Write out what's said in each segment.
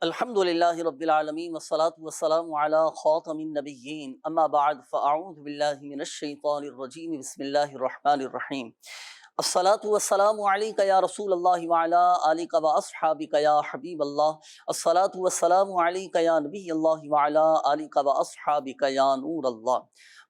الحمدللہ رب العالمین والصلاة والسلام علی خاتم النبیین اما بعد فاعوذ باللہ من الشیطان الرجیم بسم اللہ الرحمن الرحیم الصلاة والسلام علیک یا رسول اللہ وعلی آلک واصحابک یا حبیب اللہ الصلاة والسلام علیک یا نبی اللہ وعلی آلک واصحابک یا نور اللہ۔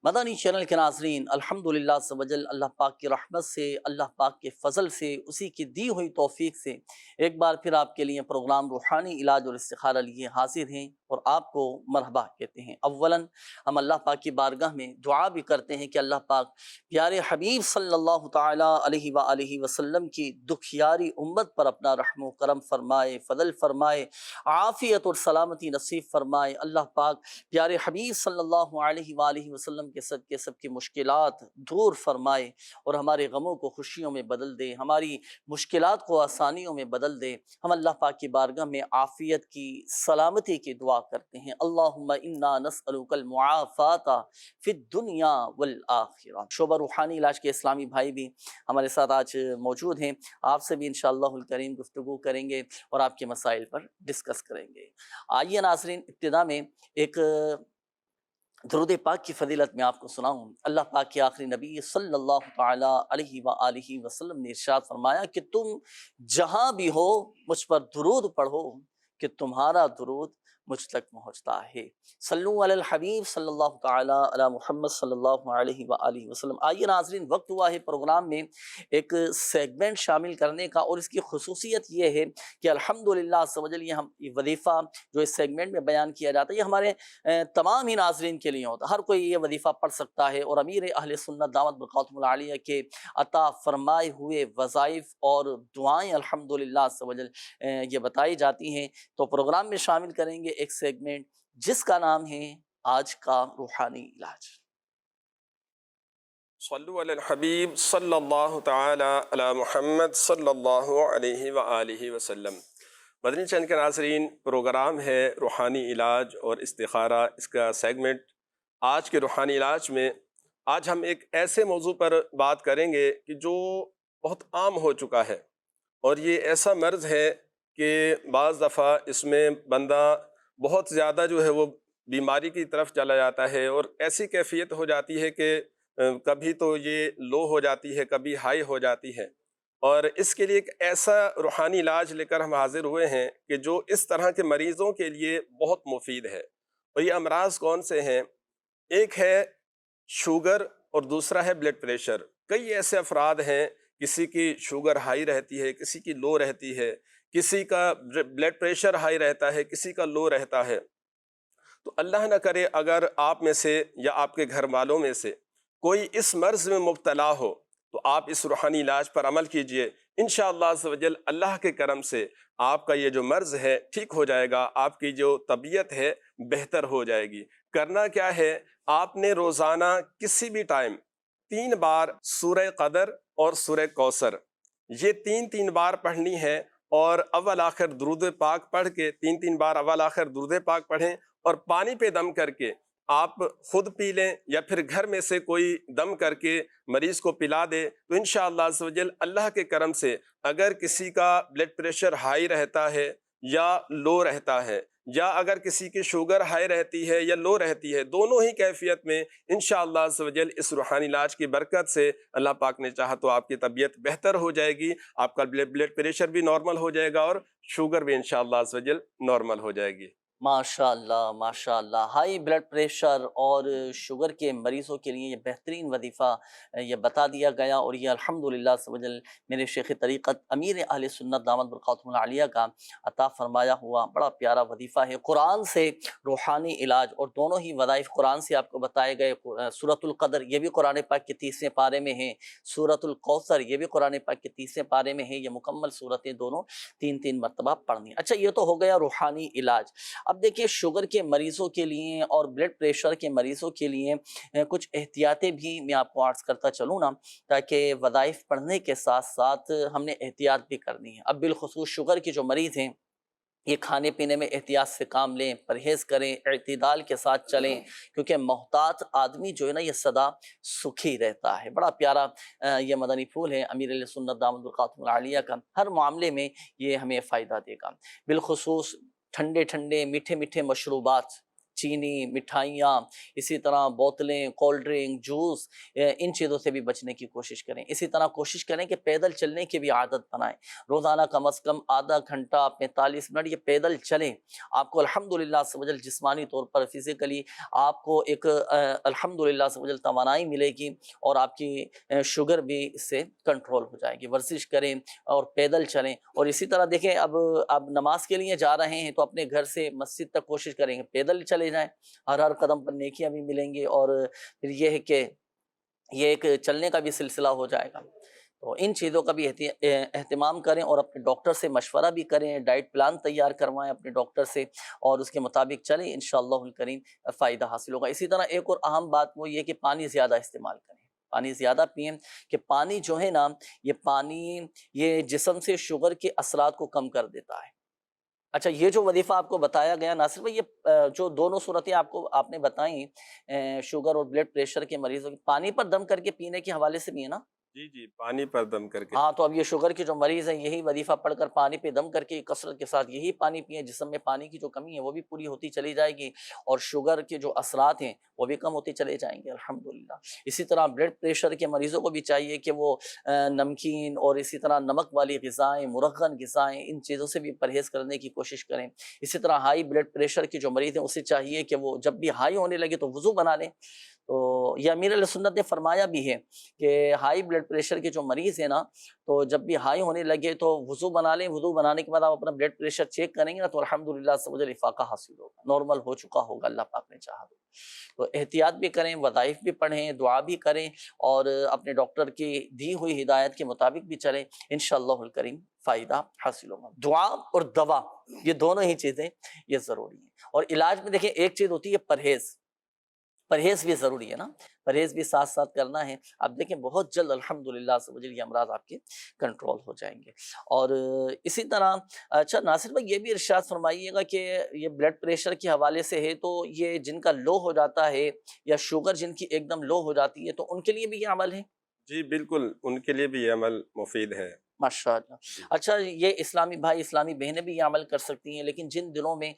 مدنی چینل کے ناظرین، الحمدللہ عز و جل اللہ پاک کی رحمت سے، اللہ پاک کے فضل سے، اسی کی دی ہوئی توفیق سے ایک بار پھر آپ کے لیے پروگرام روحانی علاج اور استخارہ لیے حاضر ہیں اور آپ کو مرحبا کہتے ہیں۔ اولاً ہم اللہ پاک کی بارگاہ میں دعا بھی کرتے ہیں کہ اللہ پاک پیارے حبیب صلی اللہ تعالیٰ علیہ وآلہ وسلم کی دکھیاری امت پر اپنا رحم و کرم فرمائے، فضل فرمائے، عافیت اور سلامتی نصیب فرمائے۔ اللہ پاک پیارے حبیب صلی اللہ علیہ وآلہ وسلم کے صدقے سب کی مشکلات دور فرمائے اور ہمارے غموں کو خوشیوں میں بدل دے، ہماری مشکلات کو آسانیوں میں بدل دے۔ ہم اللہ پاک کی بارگاہ میں عافیت کی، سلامتی کی دعا کرتے ہیں۔ اللہم انا نسألک المعافات فی الدنیا والآخرہ۔ شعبہ روحانی علاج کے اسلامی بھائی بھی ہمارے ساتھ آج موجود ہیں، آپ سے بھی انشاءاللہ الکریم گفتگو کریں گے اور آپ کے مسائل پر ڈسکس کریں گے۔ آئیے ناظرین، ابتدا میں ایک درود پاک کی فضیلت میں آپ کو سناؤں۔ اللہ پاک کے آخری نبی صلی اللہ تعالیٰ علیہ وآلہ وسلم نے ارشاد فرمایا کہ تم جہاں بھی ہو مجھ پر درود پڑھو کہ تمہارا درود مجھ تک پہنچتا ہے۔ صلو علی الحبیب صلی اللہ تعالیٰ علی محمد صلی اللہ علیہ وآلہ وسلم۔ آئیے ناظرین، وقت ہوا ہے پروگرام میں ایک سیگمنٹ شامل کرنے کا، اور اس کی خصوصیت یہ ہے کہ الحمدللہ عز و جل یہ وظیفہ جو اس سیگمنٹ میں بیان کیا جاتا ہے یہ ہمارے تمام ہی ناظرین کے لیے ہوتا ہے۔ ہر کوئی یہ وظیفہ پڑھ سکتا ہے، اور امیر اہل سنت دامت برکاتہم العالیہ کے عطا فرمائے ہوئے وظائف اور دعائیں الحمدللہ عز و جل یہ بتائی جاتی ہیں۔ تو پروگرام میں شامل کریں گے ایک سیگمنٹ جس کا نام ہے آج کا روحانی علاج۔ صلو علی الحبیب صلی اللہ تعالی علی محمد صلی اللہ علیہ وآلہ وسلم۔ مدنی چینل کے ناظرین، پروگرام ہے روحانی علاج اور استخارہ، اس کا سیگمنٹ آج کے روحانی علاج میں آج ہم ایک ایسے موضوع پر بات کریں گے کہ جو بہت عام ہو چکا ہے، اور یہ ایسا مرض ہے کہ بعض دفعہ اس میں بندہ بہت زیادہ جو ہے وہ بیماری کی طرف چلا جاتا ہے، اور ایسی کیفیت ہو جاتی ہے کہ کبھی تو یہ لو ہو جاتی ہے، کبھی ہائی ہو جاتی ہے۔ اور اس کے لیے ایک ایسا روحانی علاج لے کر ہم حاضر ہوئے ہیں کہ جو اس طرح کے مریضوں کے لیے بہت مفید ہے۔ اور یہ امراض کون سے ہیں؟ ایک ہے شوگر اور دوسرا ہے بلڈ پریشر۔ کئی ایسے افراد ہیں، کسی کی شوگر ہائی رہتی ہے، کسی کی لو رہتی ہے، کسی کا بلڈ پریشر ہائی رہتا ہے، کسی کا لو رہتا ہے۔ تو اللہ نہ کرے اگر آپ میں سے یا آپ کے گھر والوں میں سے کوئی اس مرض میں مبتلا ہو تو آپ اس روحانی علاج پر عمل کیجئے۔ انشاءاللہ عز و جل اللہ کے کرم سے آپ کا یہ جو مرض ہے ٹھیک ہو جائے گا، آپ کی جو طبیعت ہے بہتر ہو جائے گی۔ کرنا کیا ہے؟ آپ نے روزانہ کسی بھی ٹائم 3 بار سورہ قدر اور سورہ کوثر یہ 3 بار پڑھنی ہے، اور اول آخر درود پاک پڑھ کے 3 بار اول آخر درود پاک پڑھیں، اور پانی پہ دم کر کے آپ خود پی لیں یا پھر گھر میں سے کوئی دم کر کے مریض کو پلا دے، تو انشاءاللہ عز و جل اللہ کے کرم سے اگر کسی کا بلڈ پریشر ہائی رہتا ہے یا لو رہتا ہے، یا اگر کسی کی شوگر ہائی رہتی ہے یا لو رہتی ہے، دونوں ہی کیفیت میں انشاءاللہ عز و جل اس روحانی علاج کی برکت سے اللہ پاک نے چاہا تو آپ کی طبیعت بہتر ہو جائے گی، آپ کا بلڈ پریشر بھی نارمل ہو جائے گا، اور شوگر بھی انشاءاللہ عز و جل نارمل ہو جائے گی۔ ماشاءاللہ ماشاءاللہ، ہائی بلڈ پریشر اور شوگر کے مریضوں کے لیے یہ بہترین وظیفہ یہ بتا دیا گیا، اور یہ الحمدللہ عز و جل میرے شیخ طریقت امیر اہل سنت دامت برکاتہم العالیہ کا عطا فرمایا ہوا بڑا پیارا وظیفہ ہے۔ قرآن سے روحانی علاج، اور دونوں ہی وظائف قرآن سے آپ کو بتائے گئے۔ سورۃ القدر یہ بھی قرآن پاک کے 30ویں پارے میں ہے، سورۃ الکوثر یہ بھی قرآن پاک کے 30ویں پارے میں ہے۔ یہ مکمل صورتیں دونوں 3 مرتبہ پڑھنی۔ اچھا، یہ تو ہو گیا روحانی علاج۔ اب دیکھیے، شوگر کے مریضوں کے لیے اور بلڈ پریشر کے مریضوں کے لیے کچھ احتیاطیں بھی میں آپ کو عرض کرتا چلوں نا، تاکہ وظائف پڑھنے کے ساتھ ساتھ ہم نے احتیاط بھی کرنی ہے۔ اب بالخصوص شوگر کے جو مریض ہیں، یہ کھانے پینے میں احتیاط سے کام لیں، پرہیز کریں، اعتدال کے ساتھ چلیں، کیونکہ محتاط آدمی جو ہے نا یہ سدا سکھی رہتا ہے۔ بڑا پیارا یہ مدنی پھول ہے امیر علیہ سنت دامت برکاتہم العالیہ کا، ہر معاملے میں یہ ہمیں فائدہ دے گا۔ بالخصوص ٹھنڈے ٹھنڈے میٹھے میٹھے مشروبات، چینی، مٹھائیاں، اسی طرح بوتلیں، کولڈ ڈرنک، جوس، ان چیزوں سے بھی بچنے کی کوشش کریں۔ اسی طرح کوشش کریں کہ پیدل چلنے کی بھی عادت بنائیں، روزانہ کم از کم آدھا گھنٹہ 45 منٹ یہ پیدل چلیں۔ آپ کو الحمدللہ سے وجل جسمانی طور پر فزیکلی آپ کو ایک الحمدللہ سے وجل توانائی ملے گی، اور آپ کی شوگر بھی اس سے کنٹرول ہو جائے گی۔ ورزش کریں اور پیدل چلیں، اور اسی طرح دیکھیں اب نماز کے لیے جا رہے ہیں تو اپنے گھر سے مسجد تک کوشش کریں گے پیدل چلے جائیں، ہر قدم پر نیکیاں بھی ملیں گی، اور پھر یہ ہے کہ یہ ایک چلنے کا بھی سلسلہ ہو جائے گا۔ تو ان چیزوں کا بھی اہتمام کریں، اور اپنے ڈاکٹر سے مشورہ بھی کریں، ڈائٹ پلان تیار کروائیں اپنے ڈاکٹر سے، اور اس کے مطابق چلیں، انشاءاللہ الکریم فائدہ حاصل ہوگا۔ اسی طرح ایک اور اہم بات وہ یہ کہ پانی زیادہ استعمال کریں، پانی زیادہ پئیں، کہ پانی جو ہے نا، یہ پانی یہ جسم سے شوگر کے اثرات کو کم کر دیتا ہے۔ اچھا، یہ جو وظیفہ آپ کو بتایا گیا ناصر بھائی، یہ جو دونوں صورتیں آپ نے بتائیں، شوگر اور بلڈ پریشر کے مریضوں کی، پانی پر دم کر کے پینے کے حوالے سے بھی ہے نا؟ جی جی، پانی پر دم کر کے۔ ہاں، تو اب یہ شوگر کے جو مریض ہیں یہی وظیفہ پڑھ کر پانی پہ دم کر کے کثرت کے ساتھ یہی پانی پئیں، جسم میں پانی کی جو کمی ہے وہ بھی پوری ہوتی چلی جائے گی، اور شوگر کے جو اثرات ہیں وہ بھی کم ہوتے چلے جائیں گے الحمدللہ۔ اسی طرح بلڈ پریشر کے مریضوں کو بھی چاہیے کہ وہ نمکین اور اسی طرح نمک والی غذائیں، مرغن غذائیں، ان چیزوں سے بھی پرہیز کرنے کی کوشش کریں۔ اسی طرح ہائی بلڈ پریشر کے جو مریض ہیں اسے چاہیے کہ وہ جب بھی ہائی ہونے لگے تو وضو بنا لیں۔ تو یہ امیر علیہ سنت نے فرمایا بھی ہے کہ ہائی بلڈ پریشر کے جو مریض ہیں نا، تو جب بھی ہائی ہونے لگے تو وضو بنا لیں، وضو بنانے کے بعد آپ اپنا بلڈ پریشر چیک کریں گے نا تو الحمدللہ سے مجھے افاقہ حاصل ہوگا، نارمل ہو چکا ہوگا، اللہ پاک نے چاہا تو احتیاط بھی کریں، وظائف بھی پڑھیں، دعا بھی کریں، اور اپنے ڈاکٹر کی دی ہوئی ہدایت کے مطابق بھی چلیں، انشاءاللہ الکریم فائدہ حاصل ہوگا۔ دعا اور دوا یہ دونوں ہی چیزیں یہ ضروری ہیں، اور علاج میں دیکھیں ایک چیز ہوتی ہے پرہیز، پرہیز بھی ضروری ہے نا، پرہیز بھی ساتھ ساتھ کرنا ہے۔ آپ دیکھیں بہت جلد الحمدللہ سے مجھے یہ امراض آپ کے کنٹرول ہو جائیں گے۔ اور اسی طرح اچھا ناصر بھائی، یہ بھی ارشاد فرمائیے گا کہ یہ بلڈ پریشر کے حوالے سے ہے تو یہ جن کا لو ہو جاتا ہے یا شوگر جن کی ایک دم لو ہو جاتی ہے تو ان کے لیے بھی یہ عمل ہے؟ جی بالکل، ان کے لیے بھی یہ عمل مفید ہے۔ ماشاء اللہ۔ اچھا، یہ اسلامی بھائی اسلامی بہنیں بھی یہ عمل کر سکتی ہیں، لیکن جن دنوں میں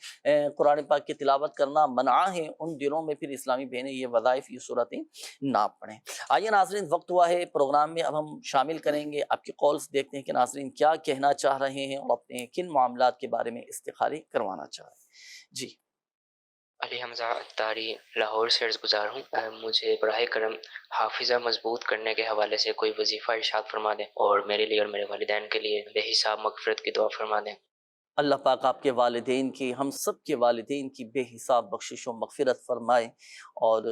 قرآن پاک کی تلاوت کرنا منع ہے ان دنوں میں پھر اسلامی بہنیں یہ وظائف یہ صورتیں نہ پڑھیں۔ آئیے ناظرین، وقت ہوا ہے پروگرام میں، اب ہم شامل کریں گے آپ کی کالز، دیکھتے ہیں کہ ناظرین کیا کہنا چاہ رہے ہیں اور اپنے کن معاملات کے بارے میں استخارے کروانا چاہ رہے ہیں۔ جی علی حمزہ اتاری لاہور سے عرض گزار ہوں۔ مجھے براہ کرم حافظہ مضبوط کرنے کے حوالے سے کوئی وظیفہ ارشاد فرما دیں، اور میرے لیے اور میرے والدین کے لیے بے حساب مغفرت کی دعا فرما دیں۔ اللہ پاک آپ کے والدین کی، ہم سب کے والدین کی بے حساب بخشش و مغفرت فرمائے، اور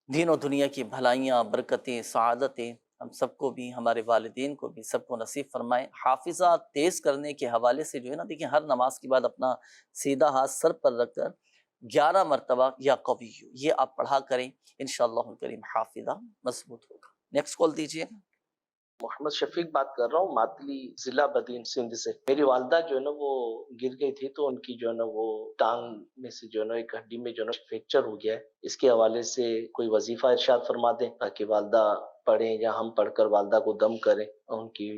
دین و دنیا کی بھلائیاں، برکتیں، سعادتیں ہم سب کو بھی، ہمارے والدین کو بھی، سب کو نصیب فرمائے۔ حافظہ تیز کرنے کے حوالے سے جو ہے نا، دیکھیں ہر نماز کے بعد اپنا سیدھا ہاتھ سر پر رکھ کر 11 مرتبہ یا قوی یہ آپ پڑھا کریں، انشاءاللہ الکریم حافظہ مضبوط ہوگا۔ نیکسٹ کال دیجیے۔ محمد شفیق بات کر رہا ہوں، ماتلی ضلع بدین سندھ سے۔ میری والدہ جو ہے نا وہ گر گئی تھی، تو ان کی جو ہے نا وہ ٹانگ میں سے جو ہے نا ایک ہڈی میں جو ہے نا فریکچر ہو گیا ہے۔ اس کے حوالے سے کوئی وظیفہ ارشاد فرما دیں تاکہ والدہ پڑھیں یا ہم پڑھ کر والدہ کو دم کریں، اور ان کی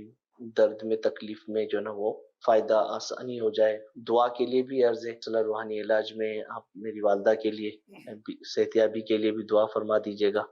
درد میں تکلیف میں جو ہے نا وہ فائدہ آسانی ہو جائے۔ دعا کے لیے بھی عرض ہے، صلاح روحانی علاج میں آپ میری والدہ کے لیے صحتیابی کے لیے بھی دعا فرما دیجیے گا۔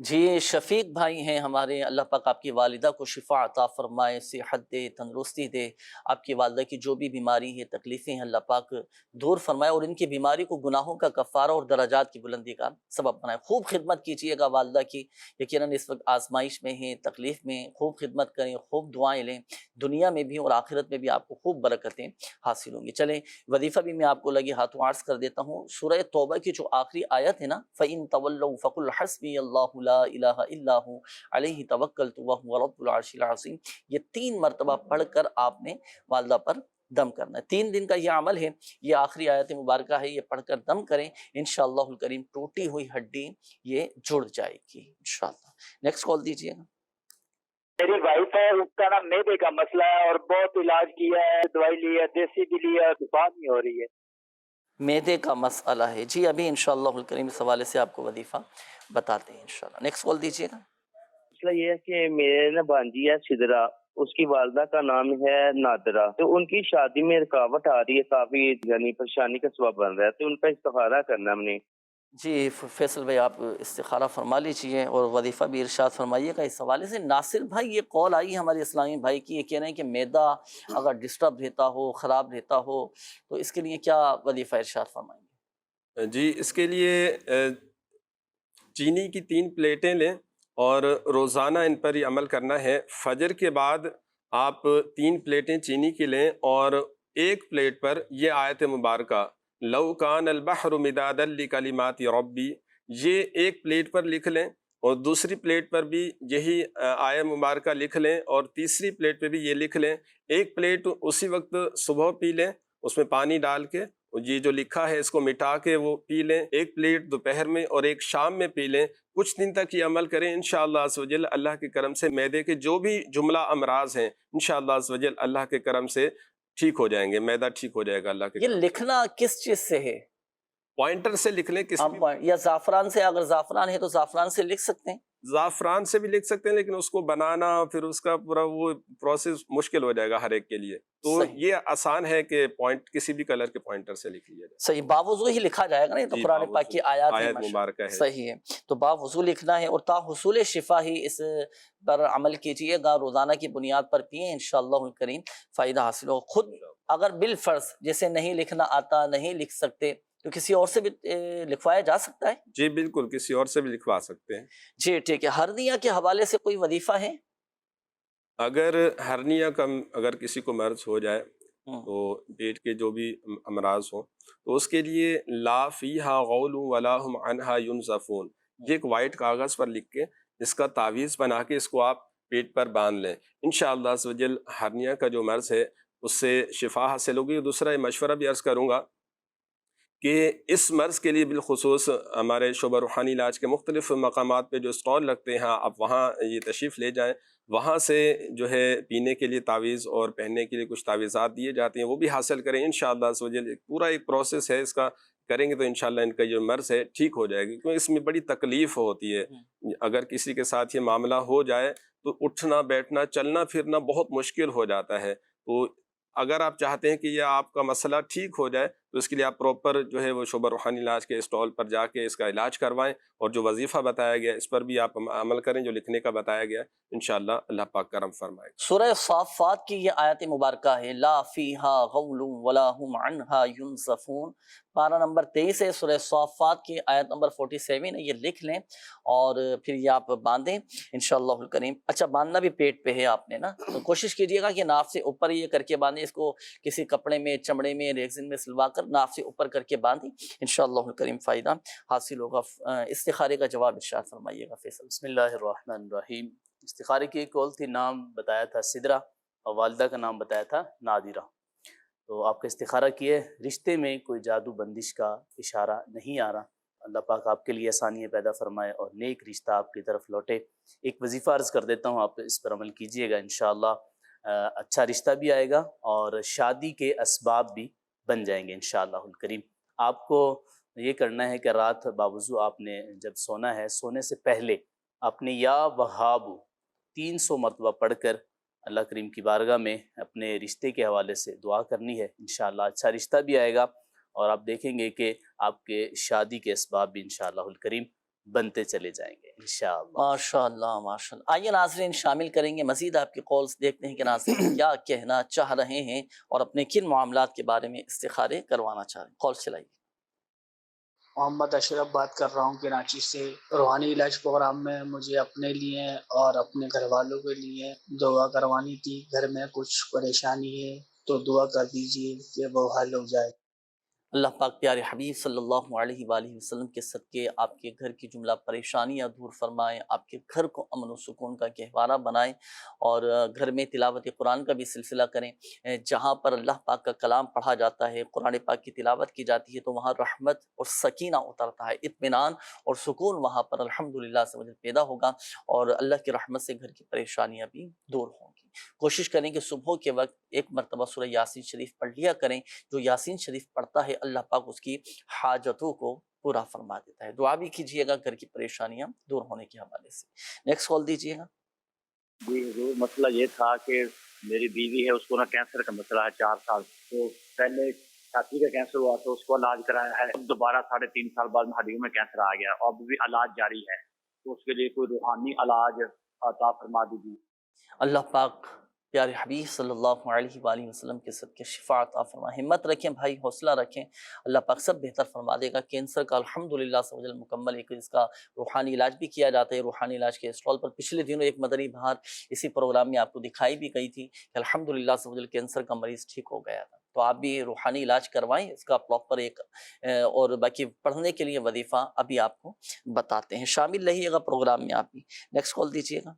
جی شفیق بھائی ہیں ہمارے، اللہ پاک آپ کی والدہ کو شفا عطا فرمائے، صحت دے، تندرستی دے، آپ کی والدہ کی جو بھی بیماری ہے، تکلیفیں ہیں، اللہ پاک دور فرمائے، اور ان کی بیماری کو گناہوں کا کفارہ اور درجات کی بلندی کا سبب بنائے۔ خوب خدمت کیجیے گا والدہ کی، یقیناً اس وقت آزمائش میں ہیں، تکلیف میں، خوب خدمت کریں، خوب دعائیں لیں، دنیا میں بھی اور آخرت میں بھی آپ کو خوب برکتیں حاصل ہوں گی۔ چلیں وظیفہ بھی میں آپ کو لگے ہاتھوں عرض کر دیتا ہوں۔ سورہ توبہ کی جو آخری آیت ہے نا، فَإِن تَوَلَّوْا فَقُلْ حَسْبِيَ اللَّهُ لا الہ الا ہو علیہ توکلت وہو رب العرش العظیم، یہ 3 مرتبہ پڑھ کر آپ نے والدہ پر دم کرنا ہے۔ 3 دن کا یہ عمل ہے، یہ آخری آیت مبارکہ ہے، یہ پڑھ کر دم کریں، انشاءاللہ الکریم ٹوٹی ہوئی ہڈی یہ جڑ جائے گی انشاءاللہ۔ نیکسٹ کال دیجیے۔ میری وائف ہے، اس کا نا میدے کا مسئلہ ہے، اور بہت علاج کیا ہے، دوائی لی ہے، دیسی بھی لی ہے، دفاع نہیں ہو رہی ہے۔ میدے کا مسئلہ ہے جی، ابھی انشاءاللہ الکریم اس حوالے سے آپ کو وظیفہ بتاتے ہیں انشاءاللہ۔ نیکسٹ کال دیجیے گا۔ مسئلہ یہ ہے کہ میرے نا بھانجی ہے سدرا، اس کی والدہ کا نام ہے نادرہ، تو ان کی شادی میں رکاوٹ آ رہی ہے، کافی یعنی پریشانی کا سبب بن رہا ہے، تو ان کا استخارہ کرنا ہم نے۔ جی فیصل بھائی آپ استخارہ فرما لیجیے اور وظیفہ بھی ارشاد فرمائیے گا۔ اس حوالے سے ناصر بھائی یہ قول آئی ہمارے اسلامی بھائی کی، یہ کہہ رہے ہیں کہ معدہ اگر ڈسٹرب رہتا ہو، خراب رہتا ہو، تو اس کے لیے کیا وظیفہ ارشاد فرمائیں گے؟ جی اس کے لیے چینی کی 3 پلیٹیں لیں اور روزانہ ان پر ہی عمل کرنا ہے۔ فجر کے بعد آپ 3 پلیٹیں چینی کی لیں اور ایک پلیٹ پر یہ آیت مبارکہ لو کان البحر مدادا لکلمات ربی، یہ ایک پلیٹ پر لکھ لیں اور دوسری پلیٹ پر بھی یہی آیت مبارکہ لکھ لیں اور تیسری پلیٹ پہ بھی یہ لکھ لیں۔ ایک پلیٹ اسی وقت صبح پی لیں اس میں پانی ڈال کے، یہ جو لکھا ہے اس کو مٹا کے وہ پی لیں۔ ایک پلیٹ دوپہر میں اور ایک شام میں پی لیں۔ کچھ دن تک یہ عمل کریں، انشاءاللہ عز و جل اللہ کے کرم سے معدے کے جو بھی جملہ امراض ہیں انشاءاللہ عز و جل اللہ کے کرم سے ٹھیک ہو جائیں گے، معدہ ٹھیک ہو جائے گا اللہ کے یہ کرم۔ لکھنا کس چیز سے ہے؟ پوائنٹر سے لکھ لیں، کسی بھی یا زعفران سے؟ اگر زعفران ہے تو زعفران سے لکھ سکتے ہیں؟ زعفران سے بھی لکھ سکتے ہیں، لیکن اس کو بنانا پھر اس کا پورا وہ پروسیس مشکل ہو جائے گا ہر ایک کے لیے، تو صحیح، یہ آسان ہے کہ پوائنٹ کسی بھی کلر کے پوائنٹر سے لکھ لیا جائے۔ صحیح، باوضو ہی لکھا جائے گا نا، یہ تو جی، قرآن باوضو پاک کی آیات ہیں، آیت مبارکہ ہے۔ صحیح ہے، تو باوضو لکھنا ہے اور تا حصول شفا ہی اس پر عمل کیجئے گا، روزانہ کی بنیاد پر پئیں، انشاءاللہ الکریم فائدہ حاصل ہو۔ خود اگر بالفرض جیسے نہیں لکھنا آتا، نہیں لکھ سکتے، تو کسی اور سے بھی لکھوایا جا سکتا ہے؟ جی بالکل، کسی اور سے بھی لکھوا سکتے ہیں۔ جی ٹھیک ہے۔ ہرنیہ کے حوالے سے کوئی وظیفہ ہے؟ اگر ہرنیہ کا اگر کسی کو مرض ہو جائے تو پیٹ کے جو بھی امراض ہوں تو اس کے لیے لا فیہا غول ولا ہم عنہا ینزفون، یہ ایک وائٹ کاغذ پر لکھ کے اس کا تعویذ بنا کے اس کو آپ پیٹ پر باندھ لیں، انشاءاللہ عز و جل ہرنیہ کا جو مرض ہے اس سے شفا حاصل ہوگی۔ دوسرا یہ مشورہ بھی عرض کروں گا کہ اس مرض کے لیے بالخصوص ہمارے شعبہ روحانی علاج کے مختلف مقامات پہ جو اسٹال لگتے ہیں، آپ وہاں یہ تشریف لے جائیں، وہاں سے جو ہے پینے کے لیے تعویذ اور پہننے کے لیے کچھ تعویذات دیے جاتے ہیں، وہ بھی حاصل کریں انشاءاللہ عز و جل۔ پورا ایک پروسیس ہے اس کا، کریں گے تو انشاءاللہ ان کا جو مرض ہے ٹھیک ہو جائے گی، کیونکہ اس میں بڑی تکلیف ہوتی ہے۔ اگر کسی کے ساتھ یہ معاملہ ہو جائے تو اٹھنا بیٹھنا چلنا پھرنا بہت مشکل ہو جاتا ہے، تو اگر آپ چاہتے ہیں کہ یہ آپ کا مسئلہ ٹھیک ہو جائے تو اس کے لیے آپ پراپر جو ہے وہ شعبہ روحانی علاج کے اسٹال پر جا کے اس کا علاج کروائیں، اور جو وظیفہ بتایا گیا اس پر بھی آپ عمل کریں جو لکھنے کا بتایا گیا، انشاءاللہ اللہ پاک کرم فرمائے گا۔ سورہ صافات کی یہ آیت مبارکہ ہے، لا فیہا غول ولا ہم عنہا ینزفون، پارہ نمبر 23 ہے سورہ صافات کی آیت نمبر 47 ہے، یہ لکھ لیں اور پھر یہ آپ باندھیں انشاءاللہ الکریم۔ اچھا باندھنا بھی پیٹ پہ ہے آپ نے نا، تو کوشش کیجئے گا کہ ناف سے اوپر یہ کر کے باندھیں، اس کو کسی کپڑے میں، چمڑے میں، ریگزن میں سلوا کر ناف سے اوپر کر کے باندھیں، انشاءاللہ الکریم فائدہ حاصل ہوگا۔ استخارے کا جواب ارشاد فرمائیے گا فیصل۔ بسم اللہ الرحمن الرحیم۔ استخارے کی ایک کال تھی، نام بتایا تھا سدرہ اور والدہ کا نام بتایا تھا نادرہ، تو آپ کا استخارہ کیے، رشتے میں کوئی جادو بندش کا اشارہ نہیں آ رہا، اللہ پاک آپ کے لیے آسانیاں پیدا فرمائے اور نیک رشتہ آپ کی طرف لوٹے۔ ایک وظیفہ عرض کر دیتا ہوں، آپ اس پر عمل کیجئے گا، انشاءاللہ اچھا رشتہ بھی آئے گا اور شادی کے اسباب بھی بن جائیں گے انشاءاللہ الکریم۔ آپ کو یہ کرنا ہے کہ رات باوضو آپ نے جب سونا ہے، سونے سے پہلے آپ نے یا وہاب 300 مرتبہ پڑھ کر اللہ کریم کی بارگاہ میں اپنے رشتے کے حوالے سے دعا کرنی ہے، انشاءاللہ اچھا رشتہ بھی آئے گا اور آپ دیکھیں گے کہ آپ کے شادی کے اسباب بھی انشاءاللہ الکریم بنتے چلے جائیں گے انشاءاللہ۔ ماشاءاللہ ماشاءاللہ۔ آئیے ناظرین شامل کریں گے مزید آپ کے کالز، دیکھتے ہیں کہ ناظرین کیا کہنا چاہ رہے ہیں اور اپنے کن معاملات کے بارے میں استخارے کروانا چاہ رہے ہیں۔ کال چلائیے۔ محمد اشرف بات کر رہا ہوں کراچی سے۔ روحانی علاج پروگرام میں مجھے اپنے لیے اور اپنے گھر والوں کے لیے دعا کروانی تھی، گھر میں کچھ پریشانی ہے تو دعا کر دیجئے کہ وہ حل ہو جائے۔ اللہ پاک پیارے حبیب صلی اللہ علیہ وآلہ وسلم کے صدقے آپ کے گھر کی جملہ پریشانیاں دور فرمائیں، آپ کے گھر کو امن و سکون کا گہوارہ بنائیں اور گھر میں تلاوت قرآن کا بھی سلسلہ کریں۔ جہاں پر اللہ پاک کا کلام پڑھا جاتا ہے، قرآن پاک کی تلاوت کی جاتی ہے تو وہاں رحمت اور سکینہ اترتا ہے، اطمینان اور سکون وہاں پر الحمدللہ سے وجل پیدا ہوگا اور اللہ کی رحمت سے گھر کی پریشانیاں بھی دور ہوں گی۔ کوشش کریں کہ صبح کے وقت ایک مرتبہ سورہ یاسین شریف پڑھ لیا کریں، جو یاسین شریف پڑھتا ہے اللہ پاک اس کی حاجتوں کو پورا فرما دیتا ہے۔ دعا بھی کیجئے گا گھر کی پریشانیاں دور ہونے کے حوالے سے۔ نیکسٹ کال دیجئے گا۔ جی حضور، مسئلہ یہ تھا کہ میری بیوی ہے، اس کو نا کینسر کا مسئلہ ہے 4 سال، تو پہلے چھاتی کا کینسر ہوا تو اس کو علاج کرایا ہے، دوبارہ 3.5 سال بعد میں ہڈیوں میں کینسر آ گیا، اب بھی علاج جاری ہے، تو اس کے لیے کوئی روحانی علاج عطا فرما دیجیے۔ اللہ پاک پیارے حبیب صلی اللہ علیہ وآلہ وسلم کے صدقے شفا عطا فرمائے۔ ہمت رکھیں بھائی، حوصلہ رکھیں، اللہ پاک سب بہتر فرما دے گا۔ کینسر کا الحمدللہ سے وجل مکمل ایک اس کا روحانی علاج بھی کیا جاتا ہے۔ روحانی علاج کے اسٹال پر پچھلے دنوں ایک مدنی بہار اسی پروگرام میں آپ کو دکھائی بھی گئی تھی کہ الحمدللہ سے وجل کینسر کا مریض ٹھیک ہو گیا تھا۔ تو آپ بھی روحانی علاج کروائیں، اس کا پراپر ایک اور باقی پڑھنے کے لیے وظیفہ ابھی آپ کو بتاتے ہیں، شامل رہیے گا پروگرام میں آپ بھی۔ نیکسٹ کال دیجیے گا۔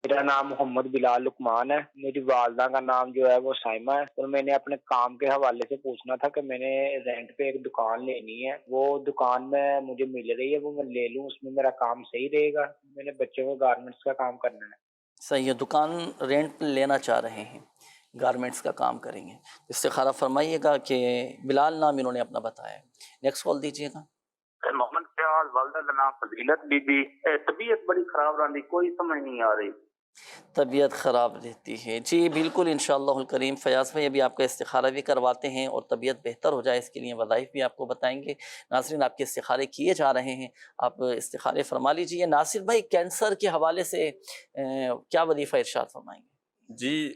میرا نام محمد بلال لقمان ہے، میری والدہ کا نام جو ہے وہ سائمہ ہے، اور میں نے اپنے کام کے حوالے سے پوچھنا تھا کہ میں نے رینٹ پہ ایک دکان لینی ہے، وہ دکان میں مجھے مل رہی ہے، وہ میں لے لوں، اس میں میرا کام صحیح رہے گا؟ میں نے بچوں کو گارمنٹس کا کام کرنا ہے۔ صحیح ہے، دکان رینٹ پہ لینا چاہ رہے ہیں، گارمنٹس کا کام کریں گے، استخارہ فرمائیے گا کہ بلال نام انہوں نے اپنا بتایا ہے۔ نیکسٹ کال دیجیے گا۔ محمد فیاض، والدہ کا نام فضیلت بی بی، طبیعت بڑی خراب رہی، کوئی سمجھ نہیں آ رہی۔ طبیعت خراب رہتی ہے، جی بالکل انشاءاللہ الکریم۔ فیاض بھائی ابھی آپ کا استخارہ بھی کرواتے ہیں اور طبیعت بہتر ہو جائے اس کے لیے وظائف بھی آپ کو بتائیں گے۔ ناظرین آپ کے استخارے کیے جا رہے ہیں، آپ استخارے فرما لیجیے۔ ناصر بھائی کینسر کے حوالے سے کیا وظیفہ ارشاد فرمائیں گے؟ جی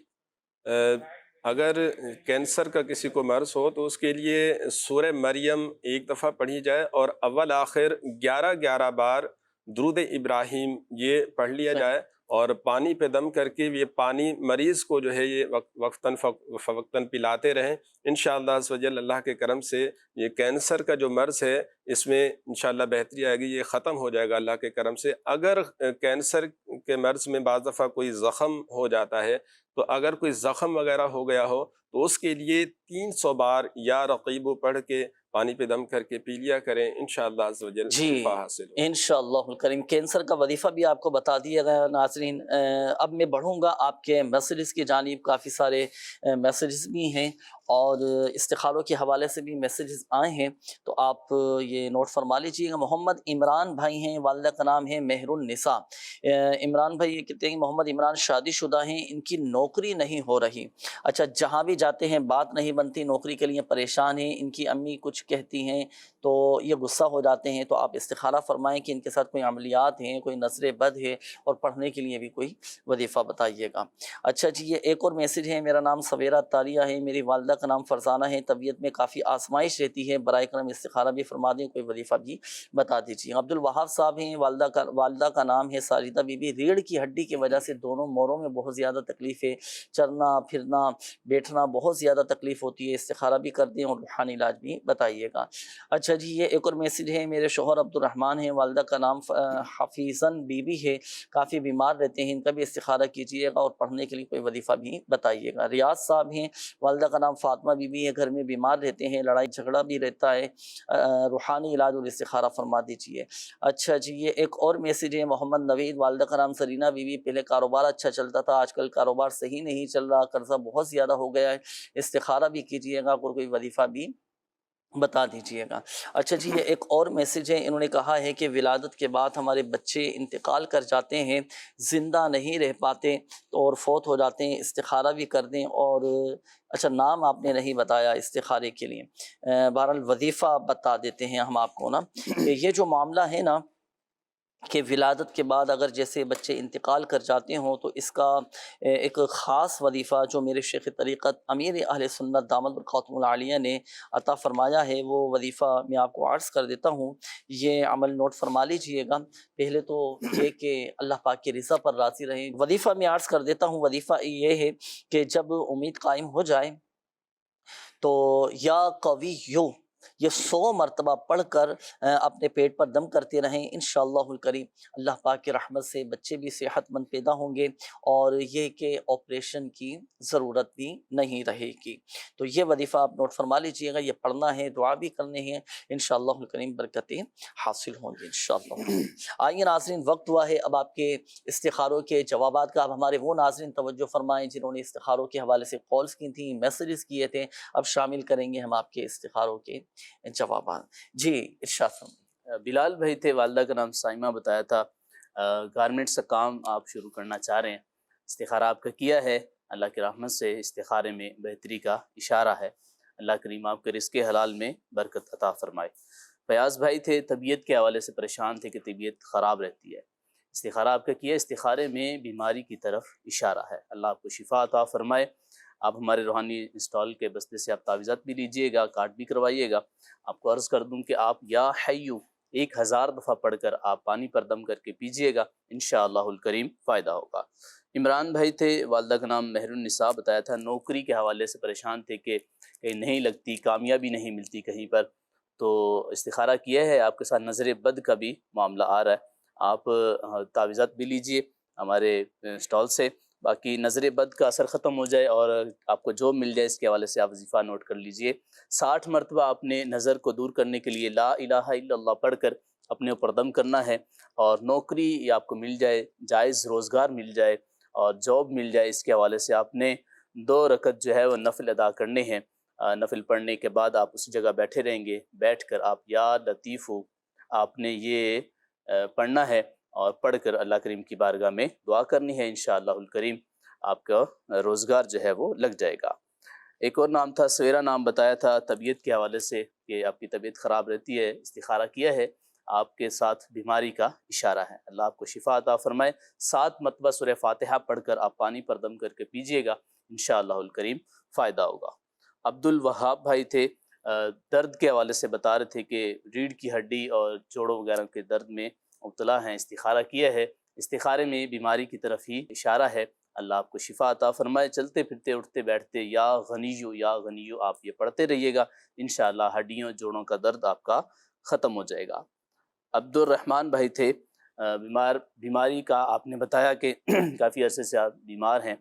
اگر کینسر کا کسی کو مرض ہو تو اس کے لیے سورہ مریم ایک دفعہ پڑھی جائے اور اول آخر 11 بار درود ابراہیم یہ پڑھ لیا جائے، اور پانی پہ دم کر کے یہ پانی مریض کو جو ہے یہ وقتاً فوقتاً پلاتے رہیں۔ انشاءاللہ عز و جل اللہ کے کرم سے یہ کینسر کا جو مرض ہے اس میں انشاءاللہ بہتری آئے گی، یہ ختم ہو جائے گا اللہ کے کرم سے۔ اگر کینسر کے مرض میں بعض دفعہ کوئی زخم ہو جاتا ہے، تو اگر کوئی زخم وغیرہ ہو گیا ہو تو اس کے لیے 300 بار یا رقیب پڑھ کے پانی پہ دم کر کے پی لیا کریں، انشاءاللہ عز و جل جی شفا حاصل ہو۔ انشاءاللہ الکریم کینسر کا وظیفہ بھی آپ کو بتا دیا گیا ناظرین۔ اب میں بڑھوں گا آپ کے میسیجز کی جانب، کافی سارے میسیجز بھی ہیں اور استخاروں کے حوالے سے بھی میسیجز آئے ہیں، تو آپ یہ نوٹ فرما لیجیے گا۔ محمد عمران بھائی ہیں، والدہ کا نام ہے مہر النساء۔ عمران بھائی یہ کہتے ہیں محمد عمران شادی شدہ ہیں، ان کی نوکری نہیں ہو رہی، اچھا جہاں بھی جاتے ہیں بات نہیں بنتی، نوکری کے لیے پریشان ہیں، ان کی امی کچھ کہتی ہیں تو یہ غصہ ہو جاتے ہیں، تو آپ استخارہ فرمائیں کہ ان کے ساتھ کوئی عملیات ہیں، کوئی نظر بد ہے، اور پڑھنے کے لیے بھی کوئی وظیفہ بتائیے گا۔ اچھا جی یہ ایک اور میسیج ہے، میرا نام سویرہ تاریہ ہے، میری والدہ کا نام فرزانہ ہے، طبیعت میں کافی آزمائش رہتی ہے، برائے کرم استخارہ بھی فرما دیں، کوئی وظیفہ بھی بتا دیجیے۔ عبد الوہاب صاحب ہیں، والدہ کا نام ہے ساجدہ بی بی، ریڑھ کی ہڈی کی وجہ سے دونوں موڑوں میں بہت زیادہ تکلیف ہے، چلنا پھرنا بیٹھنا بہت زیادہ تکلیف ہوتی ہے، استخارہ بھی کر دیں اور روحانی علاج بھی بتائیے گا۔ اچھا جی یہ ایک اور میسیج ہے، میرے شوہر عبد الرحمن ہیں، والدہ کا نام حفیظن بی بی ہے، کافی بیمار رہتے ہیں، ان کا بھی استخارہ کیجیے گا اور پڑھنے کے لیے کوئی وظیفہ بھی بتائیے گا۔ ریاض صاحب ہیں، والدہ کا نام فاطمہ بی بی ہے، گھر میں بیمار رہتے ہیں، لڑائی جھگڑا بھی رہتا ہے، روحانی علاج اور استخارہ فرما دیجیے۔ اچھا جی یہ ایک اور میسیج ہے، محمد نوید، والدہ کا نام سرینا بی بی، پہلے کاروبار اچھا چلتا تھا، آج کل کاروبار صحیح نہیں چل رہا، قرضہ بہت زیادہ ہو گیا ہے، استخارہ بھی کیجیے گا اور کوئی وظیفہ بھی بتا دیجیے گا۔ اچھا جی یہ ایک اور میسیج ہے، انہوں نے کہا ہے کہ ولادت کے بعد ہمارے بچے انتقال کر جاتے ہیں، زندہ نہیں رہ پاتے اور فوت ہو جاتے ہیں، استخارہ بھی کر دیں، اور اچھا نام آپ نے نہیں بتایا استخارے کے لیے، بہرحال وظیفہ بتا دیتے ہیں ہم آپ کو نا، کہ یہ جو معاملہ ہے نا کہ ولادت کے بعد اگر جیسے بچے انتقال کر جاتے ہوں تو اس کا ایک خاص وظیفہ جو میرے شیخ طریقت امیر اہل سنت دامت برکاتہم العالیہ نے عطا فرمایا ہے، وہ وظیفہ میں آپ کو عرض کر دیتا ہوں، یہ عمل نوٹ فرما لیجئے گا۔ پہلے تو یہ کہ اللہ پاک کی رضا پر راضی رہیں، وظیفہ میں عرض کر دیتا ہوں، وظیفہ یہ ہے کہ جب امید قائم ہو جائے تو یا قویو یہ 100 مرتبہ پڑھ کر اپنے پیٹ پر دم کرتے رہیں، انشاءاللہ الکریم اللہ پاک کی رحمت سے بچے بھی صحت مند پیدا ہوں گے، اور یہ کہ آپریشن کی ضرورت بھی نہیں رہے گی۔ تو یہ وظیفہ آپ نوٹ فرما لیجئے گا، یہ پڑھنا ہے، دعا بھی کرنے ہیں، انشاءاللہ الکریم برکتیں حاصل ہوں گی انشاءاللہ۔ آئیے ناظرین وقت ہوا ہے اب آپ کے استخاروں کے جوابات کا۔ اب ہمارے وہ ناظرین توجہ فرمائیں جنہوں نے استخاروں کے حوالے سے کالز کی تھیں، میسیجز کیے تھے، اب شامل کریں گے ہم آپ کے استخاروں کے جوابات۔ جی ارشاد فرمائیں۔ بلال بھائی تھے، والدہ کا نام سائمہ بتایا تھا، گارمنٹس کا کام آپ شروع کرنا چاہ رہے ہیں، استخارہ آپ کا کیا ہے، اللہ کی رحمت سے استخارے میں بہتری کا اشارہ ہے۔ اللہ کریم آپ کے رزق حلال میں برکت عطا فرمائے۔ فیاض بھائی تھے، طبیعت کے حوالے سے پریشان تھے کہ طبیعت خراب رہتی ہے، استخارہ آپ کا کیا، استخارے میں بیماری کی طرف اشارہ ہے، اللہ آپ کو شفا عطا فرمائے۔ آپ ہمارے روحانی انسٹال کے بستے سے آپ تعویذات بھی لیجئے گا، کارڈ بھی کروائیے گا۔ آپ کو عرض کر دوں کہ آپ یا حیو 1000 دفعہ پڑھ کر آپ پانی پر دم کر کے پیجئے گا، انشاءاللہ الکریم فائدہ ہوگا۔ عمران بھائی تھے، والدہ کا نام مہر النساء بتایا تھا، نوکری کے حوالے سے پریشان تھے کہ کہیں نہیں لگتی، کامیابی نہیں ملتی کہیں پر، تو استخارہ کیا ہے، آپ کے ساتھ نظر بد کا بھی معاملہ آ رہا ہے، آپ تعویذات بھی لیجئے ہمارے اسٹال سے، باقی نظر بد کا اثر ختم ہو جائے اور آپ کو جو مل جائے اس کے حوالے سے آپ وظیفہ نوٹ کر لیجئے۔ 60 مرتبہ آپ نے نظر کو دور کرنے کے لیے لا الہ الا اللہ پڑھ کر اپنے اوپر دم کرنا ہے، اور نوکری آپ کو مل جائے، جائز روزگار مل جائے اور جاب مل جائے، اس کے حوالے سے آپ نے 2 رکعت جو ہے وہ نفل ادا کرنے ہیں۔ نفل پڑھنے کے بعد آپ اسی جگہ بیٹھے رہیں گے، بیٹھ کر آپ یا لطیف ہو آپ نے یہ پڑھنا ہے، اور پڑھ کر اللہ کریم کی بارگاہ میں دعا کرنی ہے، انشاءاللہ الکریم آپ کا روزگار جو ہے وہ لگ جائے گا۔ ایک اور نام تھا، سویرا نام بتایا تھا، طبیعت کے حوالے سے کہ آپ کی طبیعت خراب رہتی ہے، استخارہ کیا ہے، آپ کے ساتھ بیماری کا اشارہ ہے، اللہ آپ کو شفا عطا فرمائے۔ 7 مرتبہ سورہ فاتحہ پڑھ کر آپ پانی پر دم کر کے پیجئے گا، انشاءاللہ الکریم فائدہ ہوگا۔ عبد الوہاب بھائی تھے، درد کے حوالے سے بتا رہے تھے کہ ریڑھ کی ہڈی اور جوڑوں وغیرہ کے درد میں مبتلا ہیں، استخارہ کیا ہے، استخارے میں بیماری کی طرف ہی اشارہ ہے، اللہ آپ کو شفا عطا فرمائے۔ چلتے پھرتے اٹھتے بیٹھتے یا غنیو یا غنیو آپ یہ پڑھتے رہیے گا، انشاءاللہ ہڈیوں جوڑوں کا درد آپ کا ختم ہو جائے گا۔ عبد الرحمن بھائی تھے، بیماری کا آپ نے بتایا کہ کافی عرصے سے آپ بیمار ہیں،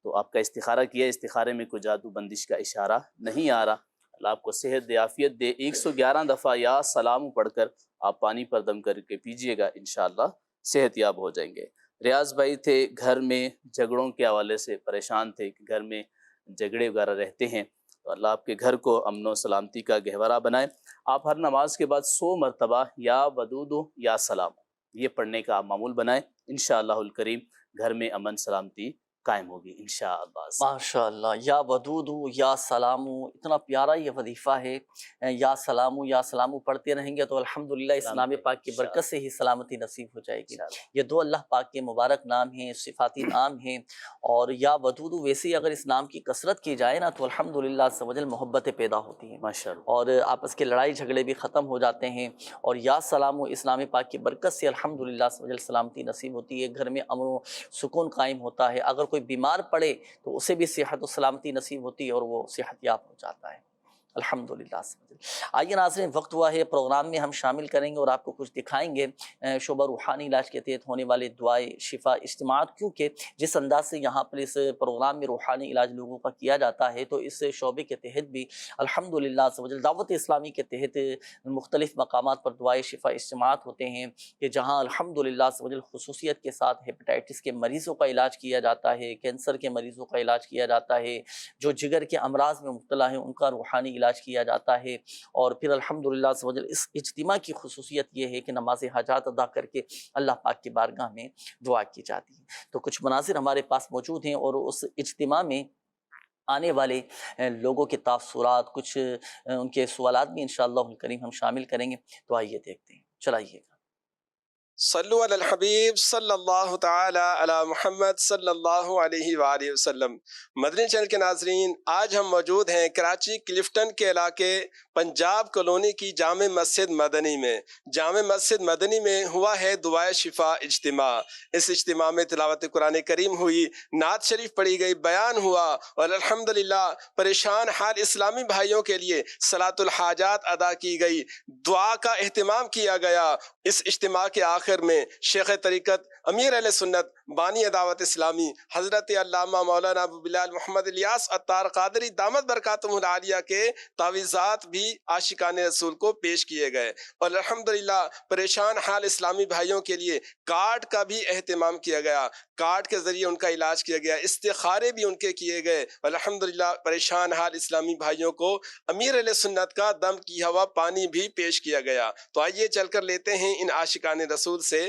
تو آپ کا استخارہ کیا، استخارے میں کوئی جادو بندش کا اشارہ نہیں آ رہا، اللہ آپ کو صحت دے، عافیت دے۔ 111 دفعہ یا سلام پڑھ کر آپ پانی پر دم کر کے پیجئے گا، انشاءاللہ صحت یاب ہو جائیں گے۔ ریاض بھائی تھے، گھر میں جھگڑوں کے حوالے سے پریشان تھے کہ گھر میں جھگڑے وغیرہ رہتے ہیں، تو اللہ آپ کے گھر کو امن و سلامتی کا گہورہ بنائے۔ آپ ہر نماز کے بعد 100 مرتبہ یا ودود یا سلام یہ پڑھنے کا آپ معمول بنائیں، انشاءاللہ الکریم گھر میں امن سلامتی قائم ہوگی انشاءاللہ۔ ماشاءاللہ، یا ودود یا سلام، اتنا پیارا یہ وظیفہ ہے، یا سلام پڑھتے رہیں گے تو الحمدللہ اسلام پاک کی برکت سے ہی سلامتی نصیب ہو جائے گی۔ یہ 2 اللہ پاک کے مبارک نام ہیں، صفاتی نام ہیں، اور یا ودود ویسے ہی اگر اس نام کی کثرت کی جائے نا تو الحمدللہ عز و جل محبتیں پیدا ہوتی ہیں ماشاءاللہ، اور آپس کے لڑائی جھگڑے بھی ختم ہو جاتے ہیں، اور یا سلام اسلام پاک کی برکت سے الحمدللہ عز و جل سلامتی نصیب ہوتی ہے، گھر میں امن و سکون قائم ہوتا ہے، اگر کوئی بیمار پڑے تو اسے بھی صحت و سلامتی نصیب ہوتی ہے اور وہ صحت یاب ہو جاتا ہے الحمدللہ۔ آئیے ناظرین، وقت ہوا ہے پروگرام میں ہم شامل کریں گے اور آپ کو کچھ دکھائیں گے شعبہ روحانی علاج کے تحت ہونے والے دعائے شفا اجتماعات، کیونکہ جس انداز سے یہاں پر اس پروگرام میں روحانی علاج لوگوں کا کیا جاتا ہے تو اس شعبے کے تحت بھی الحمدللہ عز و جل دعوت اسلامی کے تحت مختلف مقامات پر دعائے شفا اجتماعات ہوتے ہیں کہ جہاں الحمدللہ عز و جل خصوصیت کے ساتھ ہیپیٹائٹس کے مریضوں کا علاج کیا جاتا ہے، کینسر کے مریضوں کا علاج کیا جاتا ہے، جو جگر کے امراض میں مبتلا ہیں ان کا روحانی علاج کیا جاتا ہے، اور پھر الحمدللہ عز و جل اس اجتماع کی خصوصیت یہ ہے کہ نماز حاجات ادا کر کے اللہ پاک کی بارگاہ میں دعا کی جاتی ہے۔ تو کچھ مناظر ہمارے پاس موجود ہیں اور اس اجتماع میں آنے والے لوگوں کے تاثرات، کچھ ان کے سوالات بھی انشاءاللہ الکریم ہم شامل کریں گے، تو آئیے دیکھتے ہیں، چلائیے گا۔ صلو علی الحبیب صلی اللہ تعالی علی محمد صلی اللہ علیہ وآلہ وسلم۔ مدنی چینل کے ناظرین، آج ہم موجود ہیں کراچی کلفٹن کے علاقے پنجاب کالونی کی جامع مسجد مدنی میں۔ جامع مسجد مدنی میں ہوا ہے دعائے شفا اجتماع۔ اس اجتماع میں تلاوت قرآن کریم ہوئی، نعت شریف پڑھی گئی، بیان ہوا، اور الحمدللہ پریشان حال اسلامی بھائیوں کے لیے صلاۃ الحاجات ادا کی گئی، دعا کا اہتمام کیا گیا۔ اس اجتماع کے آخر میں شیخ طریقت امیر اہل سنت بانی دعوت اسلامی حضرت علامہ مولانا ابو بلال محمد الیاس عطار قادری دامت برکاتہم العالیہ کے تعویذات بھی عاشقان رسول کو پیش کیے گئے، اور الحمدللہ پریشان حال اسلامی بھائیوں کے لیے کارڈ کا بھی اہتمام کیا گیا، کارڈ کے ذریعے ان کا علاج کیا گیا، استخارے بھی ان کے کیے گئے، اور الحمدللہ پریشان حال اسلامی بھائیوں کو امیر اہل سنت کا دم کی ہوا پانی بھی پیش کیا گیا۔ تو آئیے چل کر لیتے ہیں ان عاشقان رسول سے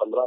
15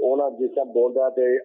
ਉਹਨਾਂ ਜਿਸ ਤਰ੍ਹਾਂ ਬੋਲਦਾ ਤੇ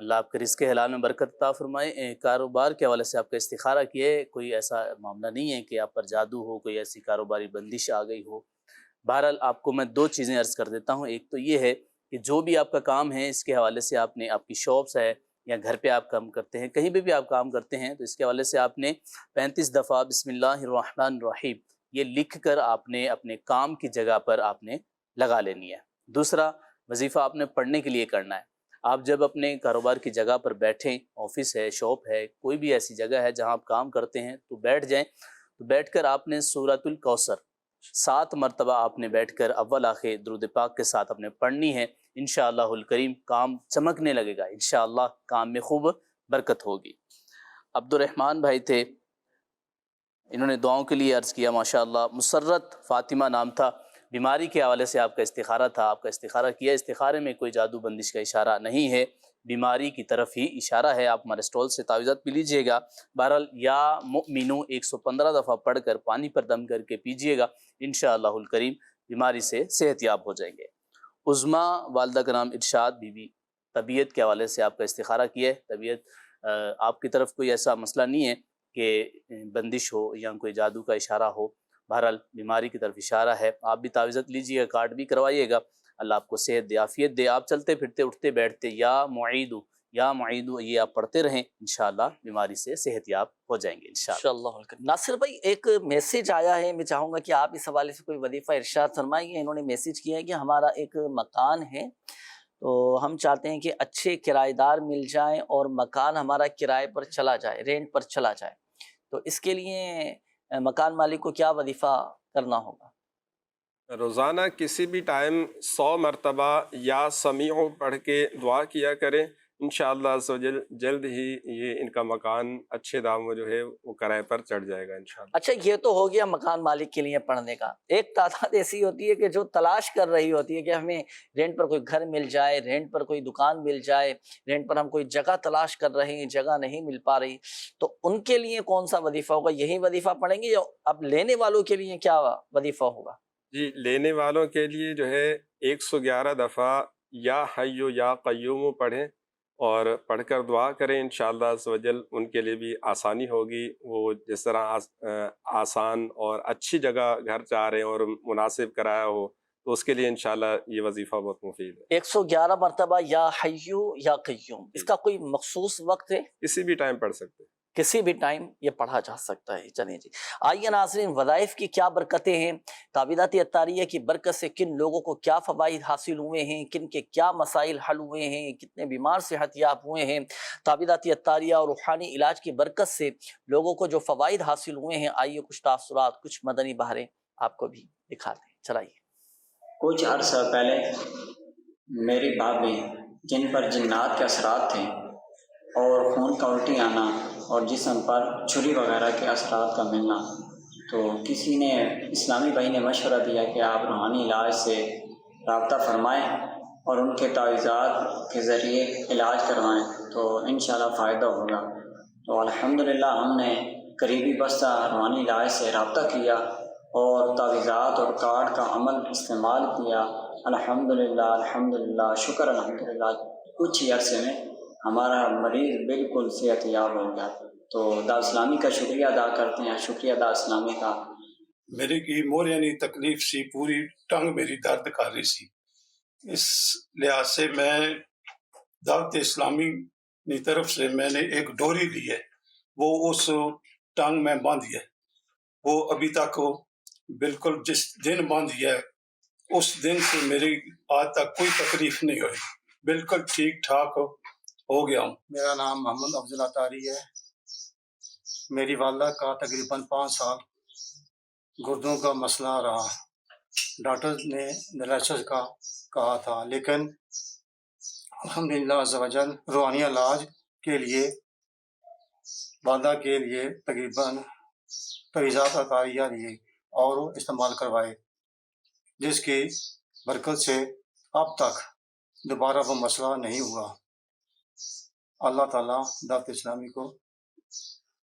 اللہ آپ کے رزق حلال میں برکت عطا فرمائے۔ کاروبار کے حوالے سے آپ کا استخارہ کیے، کوئی ایسا معاملہ نہیں ہے کہ آپ پر جادو ہو، کوئی ایسی کاروباری بندش آ گئی ہو۔ بہرحال آپ کو میں 2 چیزیں عرض کر دیتا ہوں۔ ایک تو یہ ہے کہ جو بھی آپ کا کام ہے اس کے حوالے سے آپ نے، آپ کی شاپس ہے یا گھر پہ آپ کام کرتے ہیں، کہیں بھی آپ کام کرتے ہیں، تو اس کے حوالے سے آپ نے 35 دفعہ بسم اللہ الرحمن الرحیم یہ لکھ کر آپ نے اپنے کام کی جگہ پر آپ نے لگا لینی ہے۔ دوسرا وظیفہ آپ نے پڑھنے کے لیے کرنا ہے۔ آپ جب اپنے کاروبار کی جگہ پر بیٹھیں، آفس ہے، شاپ ہے، کوئی بھی ایسی جگہ ہے جہاں آپ کام کرتے ہیں، تو بیٹھ جائیں، تو بیٹھ کر آپ نے سورۃ الکوثر 7 مرتبہ آپ نے بیٹھ کر اول آخر درود پاک کے ساتھ آپ نے پڑھنی ہے۔ انشاءاللہ الکریم کام چمکنے لگے گا، انشاءاللہ کام میں خوب برکت ہوگی۔ عبد الرحمن بھائی تھے، انہوں نے دعاؤں کے لیے عرض کیا، ماشاءاللہ۔ مسرت فاطمہ نام تھا، بیماری کے حوالے سے آپ کا استخارہ تھا، آپ کا استخارہ کیا۔ استخارے میں کوئی جادو بندش کا اشارہ نہیں ہے، بیماری کی طرف ہی اشارہ ہے۔ آپ ہمارے اسٹال سے تعویذات پی لیجئے گا۔ بہرحال یا مؤمنو 115 دفعہ پڑھ کر پانی پر دم کر کے پیجئے گا، انشاءاللہ الکریم بیماری سے صحت یاب ہو جائیں گے۔ عظمیٰ والدہ کا نام ارشاد بی بی، طبیعت کے حوالے سے آپ کا استخارہ کیا ہے۔ طبیعت آپ کی طرف کوئی ایسا مسئلہ نہیں ہے کہ بندش ہو یا کوئی جادو کا اشارہ ہو، بہرحال بیماری کی طرف اشارہ ہے۔ آپ بھی تعویذات لیجئے گا، کارڈ بھی کروائیے گا، اللہ آپ کو صحت دے، عافیت دے۔ آپ چلتے پھرتے اٹھتے بیٹھتے یا معیدو یا معیدو یہ آپ پڑھتے رہیں، انشاءاللہ بیماری سے صحت یاب ہو جائیں گے انشاءاللہ۔ ناصر بھائی ایک میسیج آیا ہے، میں چاہوں گا کہ آپ اس حوالے سے کوئی وظیفہ ارشاد فرمائیے۔ انہوں نے میسیج کیا ہے کہ ہمارا ایک مکان ہے، تو ہم چاہتے ہیں کہ اچھے کرایہ دار مل جائیں اور مکان ہمارا کرائے پر چلا جائے، رینٹ پر چلا جائے، تو اس کے لیے مکان مالک کو کیا وظیفہ کرنا ہوگا؟ روزانہ کسی بھی ٹائم 100 مرتبہ یا سمیع پڑھ کے دعا کیا کریں، انشاءاللہ عز و جل جلد ہی یہ ان کا مکان اچھے داموں جو ہے وہ کرائے پر چڑھ جائے گا انشاءاللہ۔ اچھا یہ تو ہو گیا مکان مالک کے لیے پڑھنے کا۔ ایک تعداد ایسی ہوتی ہے کہ جو تلاش کر رہی ہوتی ہے کہ ہمیں رینٹ پر کوئی گھر مل جائے، رینٹ پر کوئی دکان مل جائے، رینٹ پر ہم کوئی جگہ تلاش کر رہے ہیں، جگہ نہیں مل پا رہی، تو ان کے لیے کون سا وظیفہ ہوگا؟ یہی وظیفہ پڑھیں گے یا اب لینے والوں کے لیے کیا وظیفہ ہوگا؟ جی، لینے والوں کے لیے جو ہے 111 دفعہ یا حیو یا قیوم پڑھیں اور پڑھ کر دعا کریں، انشاءاللہ عز و جل ان کے لیے بھی آسانی ہوگی۔ وہ جس طرح آسان اور اچھی جگہ گھر چاہ رہے ہیں اور مناسب کرایہ ہو، تو اس کے لیے انشاءاللہ یہ وظیفہ بہت مفید ہے۔ 111 مرتبہ یا حیو یا قیوم، اس کا کوئی مخصوص وقت ہے؟ کسی بھی ٹائم پڑھ سکتے ہیں، کسی بھی ٹائم یہ پڑھا جا سکتا ہے۔ چلیں جی، آئیے ناظرین، وظائف کی کیا برکتیں ہیں، تعویذات عطاریہ کی برکت سے کن لوگوں کو کیا فوائد حاصل ہوئے ہیں، کن کے کیا مسائل حل ہوئے ہیں، کتنے بیمار صحت یاب ہوئے ہیں، تعویذات عطاریہ اور روحانی علاج کی برکت سے لوگوں کو جو فوائد حاصل ہوئے ہیں، آئیے کچھ تاثرات، کچھ مدنی بہاریں آپ کو بھی دکھا دیں۔ چلائیے۔ کچھ عرصہ پہلے میری بھابھی جن پر جنات کے اثرات تھے اور خون کا الٹی آنا اور جسم پر چھری وغیرہ کے اثرات کا ملنا، تو کسی نے، اسلامی بھائی نے مشورہ دیا کہ آپ روحانی علاج سے رابطہ فرمائیں اور ان کے تعویذات کے ذریعے علاج کروائیں تو انشاءاللہ فائدہ ہوگا۔ تو الحمدللہ ہم نے قریبی بستہ روحانی علاج سے رابطہ کیا اور تعویذات اور کارڈ کا عمل استعمال کیا۔ الحمدللہ شکر الحمدللہ، کچھ ہی عرصے میں ہمارا مریض بالکل صحت یاب ہو گیا۔ تو دا اسلامی کا شکریہ ادا کرتے ہیں، شکریہ دا اسلامی کا۔ میری کی موریانی تکلیف سی، پوری ٹنگ میری درد کر رہی سی، اس لحاظ سے میں دعوت اسلامی کی طرف سے میں نے ایک ڈوری لی ہے، وہ اس ٹنگ میں باندھی ہے، وہ ابھی تک بالکل جس دن باندھی ہے اس دن سے میری آج تک کوئی تکلیف نہیں ہوئی، بالکل ٹھیک ٹھاک ہو گیا ہوں۔ میرا نام محمد افضل اطاری ہے۔ میری والدہ کا تقریباً 5 سال گردوں کا مسئلہ رہا، ڈاکٹر نے ڈائلسس کا کہا تھا، لیکن الحمدللہ عز و جل روحانی علاج کے لیے والدہ کے لیے تقریباً تعویذات عطاریہ لیے اور استعمال کروائے، جس کی برکت سے اب تک دوبارہ وہ مسئلہ نہیں ہوا۔ اللہ تعالیٰ دعوت اسلامی کو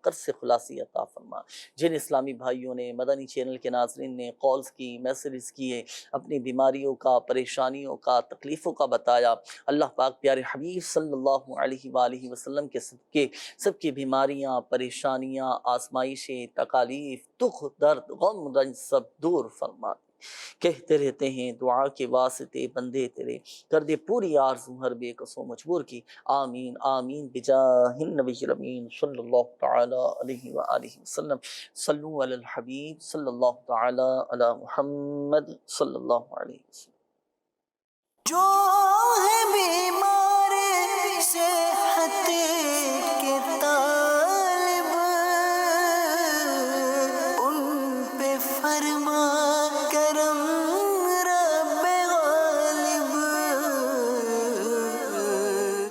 قرض سے خلاصی عطا فرما۔ جن اسلامی بھائیوں نے، مدنی چینل کے ناظرین نے کالز کی، میسیجز کیے، اپنی بیماریوں کا، پریشانیوں کا، تکلیفوں کا بتایا، اللہ پاک پیارے حبیب صلی اللہ علیہ وآلہ وسلم کے سب کی بیماریاں، پریشانیاں، آزمائشیں، تکالیف، دکھ، درد، غم، رنج سب دور فرما۔ کہتے رہتے ہیں دعا کے واسطے بندے تیرے، کر دے پوری آرزو ہر بے کسو مجبور کی، آمین آمین بجاہ النبی الامین صلی اللہ تعالی علیہ وآلہ وسلم۔ صلو علی الحبیب صلی اللہ تعالی علی محمد صلی اللہ علیہ وسلم۔ جو